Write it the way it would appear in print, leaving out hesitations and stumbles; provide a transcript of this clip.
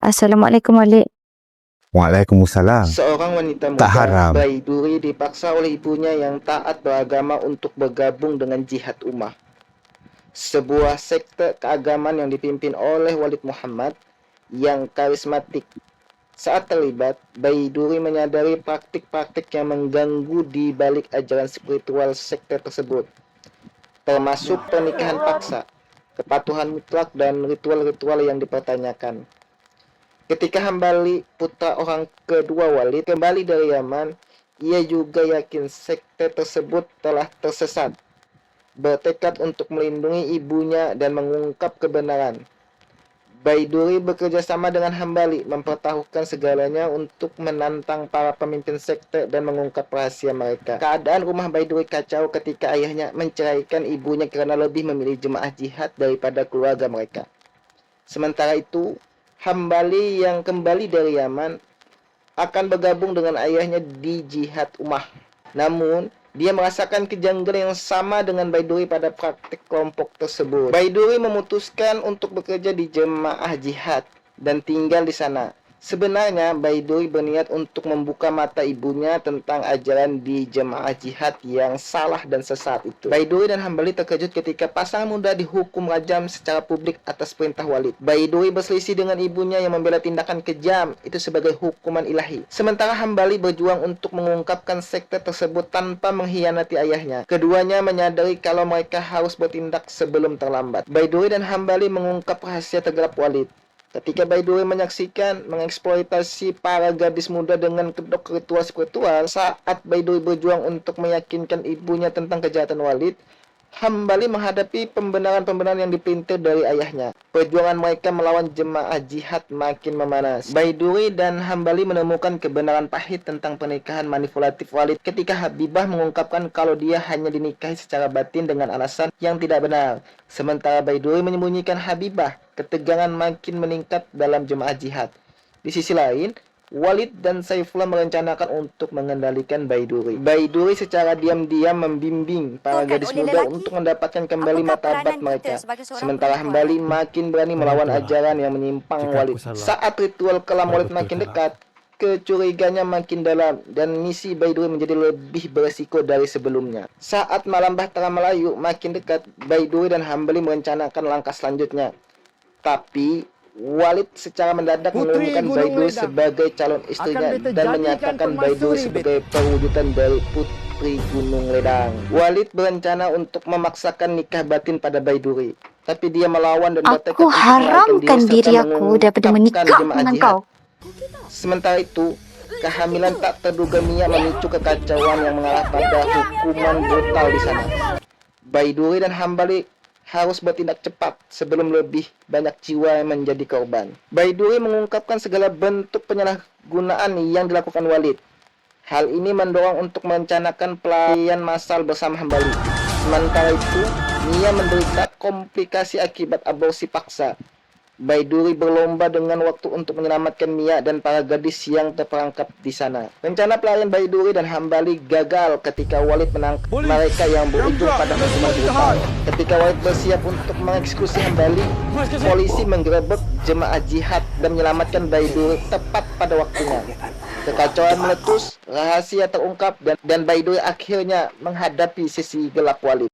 Assalamualaikum Walik. Waalaikumsalam. Seorang wanita Tak muda, haram. Baiduri, dipaksa oleh ibunya yang taat beragama untuk bergabung dengan Jihad Ummah, sebuah sekte keagamaan yang dipimpin oleh Walid Muhammad yang karismatik. Saat terlibat, Baiduri menyadari praktik-praktik yang mengganggu di balik ajaran spiritual sekte tersebut, termasuk pernikahan paksa, kepatuhan mutlak, dan ritual-ritual yang dipertanyakan. Ketika Hambali, putra orang kedua Walid, kembali dari Yaman, ia juga yakin sekte tersebut telah tersesat, bertekad untuk melindungi ibunya dan mengungkap kebenaran. Baiduri bekerja sama dengan Hambali, mempertaruhkan segalanya untuk menantang para pemimpin sekte dan mengungkap rahasia mereka. Keadaan rumah Baiduri kacau ketika ayahnya menceraikan ibunya karena lebih memilih jemaah jihad daripada keluarga mereka. Sementara itu, Hambali yang kembali dari Yaman akan bergabung dengan ayahnya di Jihad Ummah. Namun, dia merasakan kejanggalan yang sama dengan Baiduri pada praktik kelompok tersebut. Baiduri memutuskan untuk bekerja di jemaah jihad dan tinggal di sana. Sebenarnya, Baiduri berniat untuk membuka mata ibunya tentang ajaran di jemaah jihad yang salah dan sesat itu. Baiduri dan Hambali terkejut ketika pasangan muda dihukum rajam secara publik atas perintah Walid. Baiduri berselisih dengan ibunya yang membela tindakan kejam itu sebagai hukuman ilahi. Sementara Hambali berjuang untuk mengungkapkan sekte tersebut tanpa mengkhianati ayahnya. Keduanya menyadari kalau mereka harus bertindak sebelum terlambat. Baiduri dan Hambali mengungkap rahasia tergelap Walid. Ketika Baiduri menyaksikan mengeksploitasi para gadis muda dengan kedok ritual spiritual, saat Baiduri berjuang untuk meyakinkan ibunya tentang kejahatan Walid, Hambali menghadapi pembenaran-pembenaran yang diperintil dari ayahnya. Perjuangan mereka melawan jemaah jihad makin memanas. Baiduri dan Hambali menemukan kebenaran pahit tentang pernikahan manipulatif Walid ketika Habibah mengungkapkan kalau dia hanya dinikahi secara batin dengan alasan yang tidak benar. Sementara Baiduri menyembunyikan Habibah, ketegangan makin meningkat dalam jemaah jihad. Di sisi lain, Walid dan Saifullah merencanakan untuk mengendalikan Baiduri. Baiduri secara diam-diam membimbing para gadis muda untuk mendapatkan kembali martabat mereka. Sementara Hambali makin berani melawan ajaran yang menyimpang Walid. Saat ritual kelam Walid makin dekat, kecuriganya makin dalam dan misi Baiduri menjadi lebih beresiko dari sebelumnya. Saat malam Bahtera Melayu makin dekat, Baiduri dan Hambali merencanakan langkah selanjutnya. Tapi Walid secara mendadak mengumumkan Baiduri sebagai calon istrinya dan menyatakan Baiduri sebagai perwujudan dari Putri Gunung Ledang. Walid berencana untuk memaksakan nikah batin pada Baiduri, tapi dia melawan dan bertekad Aku untuk haramkan melarikan diri aku daripada menikah jemaah dengan jihad. kau. Sementara itu, kehamilan tak terduga Mia memicu kekacauan yang mengarah pada hukuman brutal di sana. Baiduri dan Hambali harus bertindak cepat sebelum lebih banyak jiwa yang menjadi korban. Baiduri mengungkapkan segala bentuk penyalahgunaan yang dilakukan Walid. Hal ini mendorong untuk merencanakan pelarian massal bersama Hambali. Sementara itu, Mia menderita komplikasi akibat aborsi paksa. Baiduri berlomba dengan waktu untuk menyelamatkan Mia dan para gadis yang terperangkap di sana. Rencana pelarian Baiduri dan Hambali gagal ketika Walid menangkap mereka yang berujung pada hukuman brutal. Ketika Walid bersiap untuk mengeksekusi Hambali, polisi menggerebek jemaah jihad dan menyelamatkan Baiduri tepat pada waktunya. Kekacauan meletus, rahasia terungkap, dan Baiduri akhirnya menghadapi sisi gelap Walid.